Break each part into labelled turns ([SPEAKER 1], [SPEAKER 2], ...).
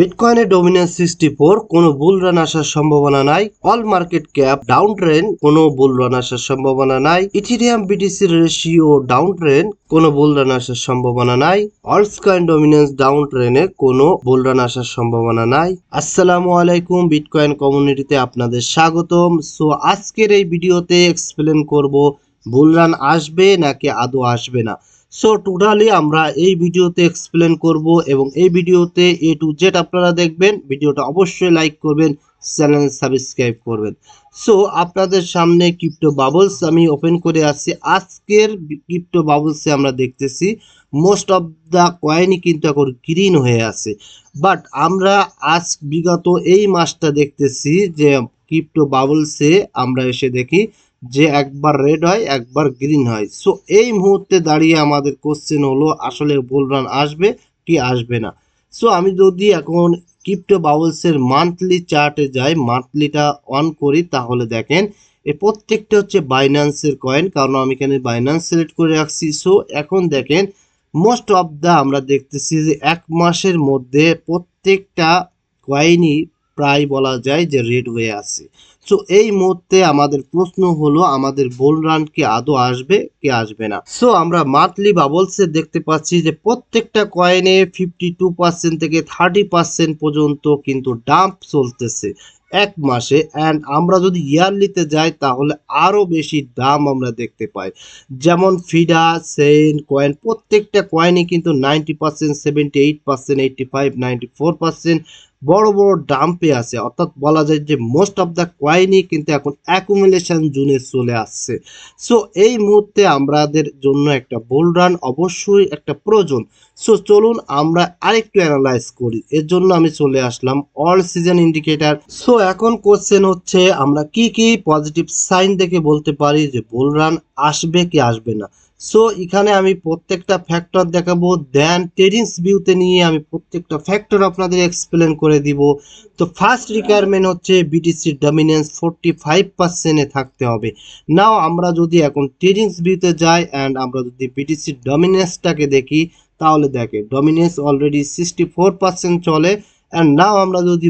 [SPEAKER 1] বিটকয়েনের dominance 64, কোনো বুল run আসার সম্ভাবনা নাই। All market cap down trend, কোনো বুল রান আসার সম্ভাবনা নাই। ইথেরিয়াম বিটিসির রেশিও ডাউন ট্রেন্ড, কোনো বুল রান আসার সম্ভাবনা নাই। অল্টকয়েন ডমিনেন্স ডাউন ট্রেন্ডে কোনো বুল রান আসার সম্ভাবনা নাই। আসসালামু আলাইকুম, বিটকয়েন কমিউনিটিতে আপনাদের স্বাগতম। সো আজকের এই ভিডিওতে এক্সপ্লেন করব বুল রান আসবে নাকি আদৌ আসবে না। সো টোটালি আমরা এই ভিডিওতে এক্সপ্লেন করব এবং এই ভিডিওতে এ টু জেড আপনারা দেখবেন। ভিডিওটা অবশ্যই লাইক করবেন, চ্যানেল সাবস্ক্রাইব করবেন। সো আপনাদের সামনে ক্রিপ্টো বাবলস আমি ওপেন করে আসছি। আজকের ক্রিপ্টো বাবলসে আমরা দেখতেছি মোস্ট অফ দ্য কয়েনই কিন্তু এখন গ্রিন হয়ে আছে। বাট আমরা আজ বিগত এই মাসটা দেখতেছি যে ক্রিপ্টো বাবলসে আমরা এসে দেখি যে একবার রেড হয় একবার গ্রিন হয়। সো এই মুহূর্তে দাঁড়িয়ে আমাদের কোশ্চেন হলো আসলে বুল রান আসবে কি আসবে না। সো আমি যদি এখন ক্রিপ্টো বাবলসের মান্থলি চার্টে যাই, মান্থলিটা অন করি, তাহলে দেখেন এই প্রত্যেকটা হচ্ছে বাইন্যান্সের কয়েন, কারণ আমি এখানে বাইন্যান্স সিলেক্ট করে রাখছি। সো এখন দেখেন মোস্ট অফ দ্য আমরা দেখতেছি যে এক মাসের মধ্যে প্রত্যেকটা কয়েনই প্রায় বলা যায় যে রেড হয়ে আছে। সো এই মুহূর্তে আমাদের প্রশ্ন হলো আমাদের বুল রান কি আদৌ আসবে কি আসবে না। সো আমরা মান্থলি বাবলসে দেখতে পাচ্ছি যে প্রত্যেকটা কয়েনে 52% থেকে 30% পর্যন্ত কিন্তু ডাম্প চলতেছে এক মাসে। অ্যান্ড আমরা যদি ইয়ারলিতে যাই তাহলে আরও বেশি দাম আমরা দেখতে পাই। যেমন ফিডা, সেন কয়েন, প্রত্যেকটা কয়েনই কিন্তু 90%, 78%, 85, 94% বড় বড় ডাম্পে আছে। অর্থাৎ বলা যায় যে মোস্ট অফ দ্য কয়েনই কিন্তু এখন অ্যাকুমুলেশন জোনে চলে আসছে। সো এই মুহূর্তে আমাদের জন্য একটা বুল রান অবশ্যই একটা প্রয়োজন। সো চলুন আমরা আরেকটু অ্যানালাইজ করি। এর জন্য আমি চলে আসলাম অল সিজন ইন্ডিকেটর। সো এখন কোশ্চেন হচ্ছে আমরা কি কি পজিটিভ সাইন দেখে বলতে পারি যে বুল রান আসবে কি আসবে না। সো এখানে আমি প্রত্যেকটা ফ্যাক্টর দেখাবো, দেন ট্রেডিংস ভিউতে নিয়ে আমি প্রত্যেকটা ফ্যাক্টর আপনাদের এক্সপ্লেন করে দিব। তো ফার্স্ট রিকোয়ারমেন্ট হচ্ছে বিটিসির ডমিনেন্স 45%-এ থাকতে হবে। নাও আমরা যদি এখন ট্রেডিংস ভিউতে যাই অ্যান্ড আমরা যদি বিটিসির ডমিনেন্সটাকে দেখি, তাহলে দেখে ডমিনেন্স অলরেডি 64% চলে। অ্যান্ড নাও আমরা যদি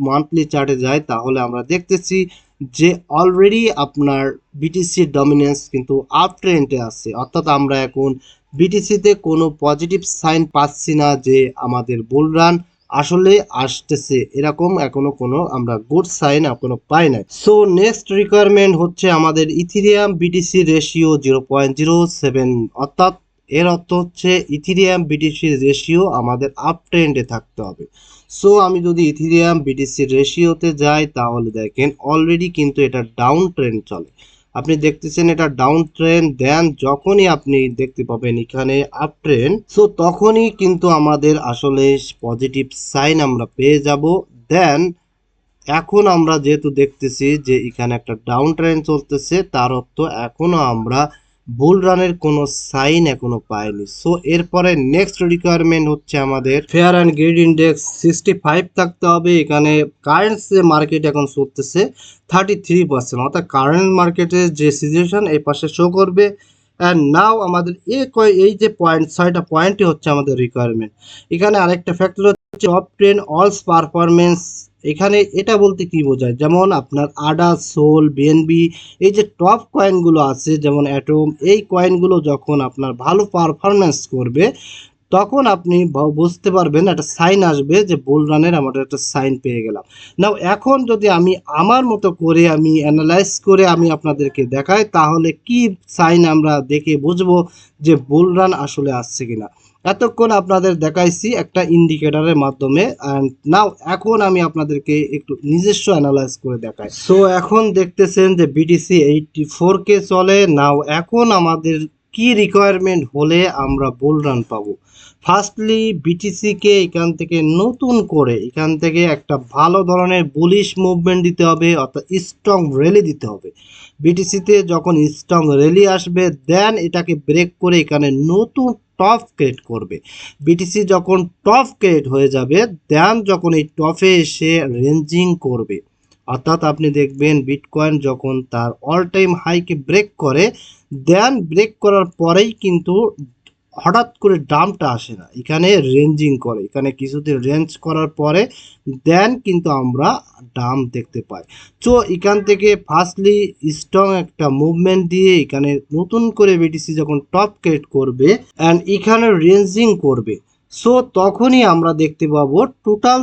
[SPEAKER 1] মান্থলি চার্টে যাই, তাহলে আমরা দেখতেছি যে অলরেডি আপনার বিটিসির ডমিনেন্স কিন্তু আপ ট্রেন্ডে আছে। অর্থাৎ আমরা এখন বিটিসিতে কোনো পজিটিভ সাইন পাচ্ছি না যে আমাদের বুল রান আসলে আসতেছে, এরকম এখনো কোনো আমরা গুড সাইন এখনো পাই নাই। সো নেক্সট রিকোয়ারমেন্ট হচ্ছে আমাদের ইথেরিয়াম বিটিসি রেশিও 0.07, অর্থাৎ এর অর্থ হচ্ছে ইথেরিয়াম বিটিসি রেশিও আমাদের আপ ট্রেন্ডে থাকতে হবে। সো আমি যদি ইথেরিয়াম বিটিসি রেশিওতে যাই, তাহলে দেখেন অলরেডি কিন্তু এটা ডাউন ট্রেন্ড চলে। আপনি দেখতেছেন এটা ডাউন ট্রেন্ড, দেন যখনই আপনি দেখতে পাবেন এখানে আপ ট্রেন্ড, সো তখনই কিন্তু আমাদের আসলে পজিটিভ সাইন আমরা পেয়ে যাব। দেন এখন আমরা যেহেতু দেখতেছি যে এখানে একটা ডাউন ট্রেন্ড চলতেছে, তার অর্থ এখনো আমরা বুল রানের কোনো সাইন এখনো পাইনি। সো এরপরে নেক্সট রিকোয়ারমেন্ট হচ্ছে আমাদের ফেয়ার অ্যান্ড গ্রিড ইন্ডেক্স 65 থাকতে হবে। এখানে কারেন্ট যে মার্কেট এখন চলতেছে 33%, অর্থাৎ কারেন্ট মার্কেটের যে সিচুয়েশন এই পাশে শো করবে। অ্যান্ড নাও আমাদের এই যে পয়েন্ট 6টা পয়েন্টই হচ্ছে আমাদের রিকোয়ারমেন্ট। এখানে আরেকটা ফ্যাক্টর হচ্ছে টপ 10 অলস পারফরমেন্স। এখানে এটা বলতে কি বোঝায়, যেমন আপনার আডা, সোল, বিএনবি, এই যে টপ কয়েনগুলো আছে যেমন অ্যাটম, এই কয়েনগুলো যখন আপনার ভালো পারফরমেন্স করবে তখন আপনি বুঝতে পারবেন একটা সাইন আসবে যে বুল রানের আমরা একটা সাইন পেয়ে গেলাম। নাও এখন যদি আমি আমার মতো করে আমি অ্যানালাইজ করে আমি আপনাদেরকে দেখাই, তাহলে কি সাইন আমরা দেখে বুঝবো যে বুল রান আসলে আসছে কিনা। এতক্ষণ আপনাদের দেখাইছি একটা ইন্ডিকেটরের মাধ্যমে, অ্যান্ড নাও এখন আমি আপনাদেরকে একটু নিজস্ব অ্যানালাইজ করে দেখাই। সো এখন দেখতেছেন যে বিটিসি 84K চলে। নাও এখন আমাদের কি রিকোয়ারমেন্ট হলে আমরা বুল রান পাবো। ফার্স্টলি বিটিসিকে এখান থেকে নতুন করে এখান থেকে একটা ভালো ধরনের বুলিশ মুভমেন্ট দিতে হবে, অর্থাৎ স্ট্রং র্যালি দিতে হবে। বিটিসিতে যখন স্ট্রং র্যালি আসবে, দেন এটাকে ব্রেক করে এখানে নতুন টপ ক্রিয়েট করবে। বিটিসি যখন টপ ক্রিয়েট হয়ে যাবে, দেন যখন এই টপে এসে রেঞ্জিং করবে, অর্থাৎ আপনি দেখবেন বিটকয়েন যখন তার অল টাইম হাইকে ব্রেক করে, দেন ব্রেক করার পরেই কিন্তু হঠাৎ করে ডাম্পটা আসে না, এখানে রেঞ্জিং করে, এখানে কিছুদিন রেঞ্জ করার পরে দেন কিন্তু আমরা ডাম্প দেখতে পাই। সো এখান থেকে ফার্স্টলি স্ট্রং একটা মুভমেন্ট দিয়ে এখানে নতুন করে বিটিসি যখন টপ ক্রিয়েট করবে অ্যান্ড এখানে রেঞ্জিং করবে, সো তখনই আমরা দেখতে পাবো টোটাল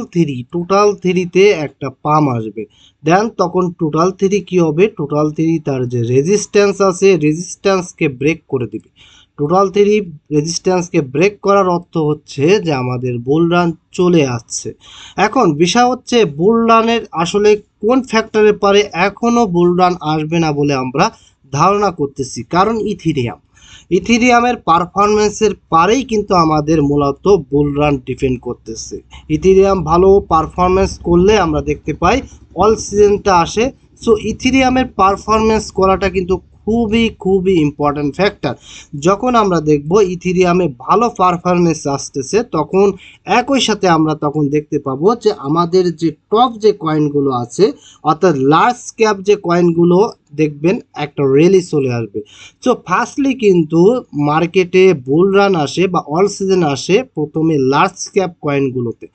[SPEAKER 1] থ্রিতে একটা পাম আসবে। দেন তখন টোটাল থ্রি কি হবে, টোটাল থ্রি তার যে রেজিস্ট্যান্স আছে রেজিস্ট্যান্সকে ব্রেক করে দিবে। টোটাল থ্রি রেজিস্ট্যান্সকে ব্রেক করার অর্থ হচ্ছে যে আমাদের বুল রান চলে আসছে। এখন বিষয় হচ্ছে বুল রানের আসলে কোন ফ্যাক্টরের পারে এখনও বুল রান আসবে না বলে আমরা ধারণা করতেছি, কারণ ইথিরিয়ামের পারফরমেন্সের পারেই কিন্তু আমাদের মূলত বুল রান ডিপেন্ড করতেছে। ইথিরিয়াম ভালো পারফরমেন্স করলে আমরা দেখতে পাই অল সিজনটা আসে। সো ইথিরিয়ামের পারফরমেন্স করাটা কিন্তু খুবই ইম্পর্ট্যান্ট ফ্যাক্টর। যখন আমরা দেখব ইথিরিয়ামে ভালো পারফরমেন্স আসতেছে তখন একই সাথে আমরা তখন দেখতে পাবো যে আমাদের যে টপ যে কয়েনগুলো আছে অর্থাৎ লার্জ ক্যাপ যে কয়েনগুলো দেখবেন একটা র্যালি চলে আসবে। সো ফার্স্টলি কিন্তু মার্কেটে বুল রান আসে বা অল সিজন আসে প্রথমে লার্জ ক্যাপ কয়েনগুলোতে,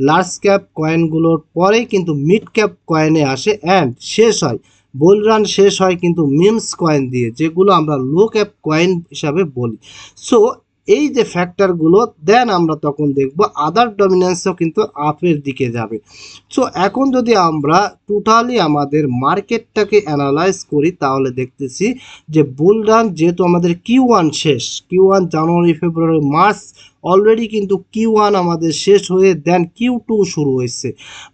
[SPEAKER 1] লার্জ ক্যাপ কয়েনগুলোর পরে কিন্তু মিড ক্যাপ কয়েনে আসে অ্যান্ড শেষ হয় বুল রান শেষ হয় কিন্তু মিমস কয়েন দিয়ে, যেগুলো আমরা লো ক্যাপ কয়েন হিসাবে বলি। সো এই যে ফ্যাক্টরগুলো দেন আমরা তখন দেখব আদার ডমিনেন্সও কিন্তু আপের দিকে যাবে। সো এখন যদি আমরা টোটালি আমাদের মার্কেটটাকে অ্যানালাইজ করি তাহলে দেখতেছি যে বুল রান যেহেতু আমাদের Q1 শেষ, Q1 জানুয়ারি ফেব্রুয়ারি মার্চ অলরেডি কিন্তু Q1 আমাদের শেষ হয়ে দেন Q2 শুরু হয়েছে,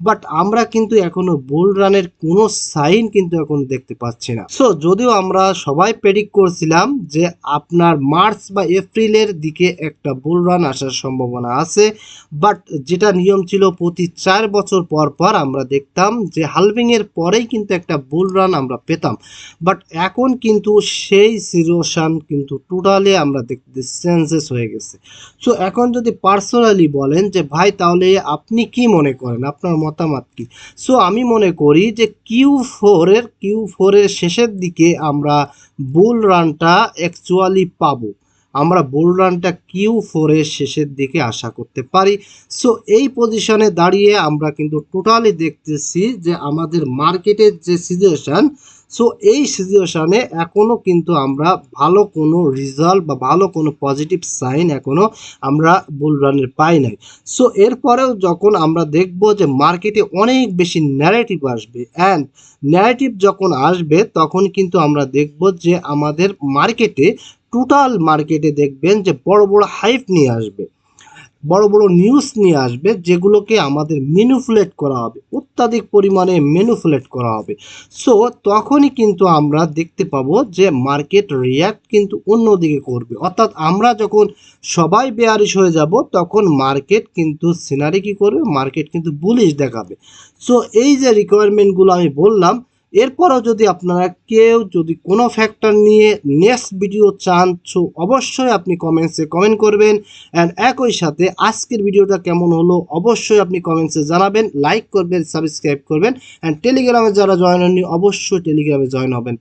[SPEAKER 1] বাট আমরা কিন্তু এখনো বুল রানের কোনো সাইন কিন্তু এখন দেখতে পাচ্ছি না। সো যদিও আমরা সবাই প্রেডিক্ট করছিলাম যে আপনার মার্চ বা এপ্রিলের দিকে একটা বুল রান আসার সম্ভাবনা আছে, বাট যেটা নিয়ম ছিল প্রতি 4 বছর পর পর আমরা দেখতাম যে হালভিংয়ের পরেই কিন্তু একটা বুল রান আমরা পেতাম, বাট এখন কিন্তু সেই সিচুয়েশন কিন্তু টোটালি আমরা দেখতে চেঞ্জেস হয়ে গেছে। সো এখন যদি পার্সোনালি বলেন যে ভাই তাহলে আপনি কি মনে করেন, আপনার মতামত কি? সো আমি মনে করি যে কিউ ফোরের শেষের দিকে আমরা বুল রানটা অ্যাকচুয়ালি পাবো, আমরা বুল রানটা Q4-এর শেষের দিকে আশা করতে পারি। সো এই পজিশনে দাঁড়িয়ে আমরা কিন্তু টোটালি দেখতেছি যে আমাদের মার্কেটের যে সিচুয়েশান, সো এই সিচুয়েশানে এখনও কিন্তু আমরা ভালো কোনো রেজাল্ট বা ভালো কোনো পজিটিভ সাইন এখনও আমরা বুল রানের পাই নাই। সো এরপরেও যখন আমরা দেখব যে মার্কেটে অনেক বেশি ন্যারেটিভ আসবে অ্যান্ড ন্যারেটিভ যখন আসবে তখন কিন্তু আমরা দেখব যে আমাদের টোটাল মার্কেটে দেখবেন যে বড় হাইপ নিয়ে আসবে, বড় নিউজ নিয়ে আসবে, যেগুলোকে আমাদের ম্যানিপুলেট করা হবে, অত্যাধিক পরিমাণে ম্যানিপুলেট করা হবে। সো তখনই কিন্তু আমরা দেখতে পাবো যে মার্কেট রিয়্যাক্ট কিন্তু অন্যদিকে করবে, অর্থাৎ আমরা যখন সবাই বেয়ারিশ হয়ে যাব তখন মার্কেট কিন্তু সিনারি কী করবে, মার্কেট কিন্তু বুলিশ দেখাবে। সো এই যে রিকোয়ারমেন্টগুলো আমি বললাম, এরপরও যদি আপনারা কেউ যদি কোনো ফ্যাক্টর নিয়ে নেক্সট ভিডিও চান সো অবশ্যই আপনি কমেন্টসে কমেন্ট করবেন অ্যান্ড একই সাথে আজকের ভিডিওটা কেমন হলো অবশ্যই আপনি কমেন্টসে জানাবেন, লাইক করবেন, সাবস্ক্রাইব করবেন অ্যান্ড টেলিগ্রামে যারা জয়েন হননি অবশ্যই টেলিগ্রামে জয়েন হবেন।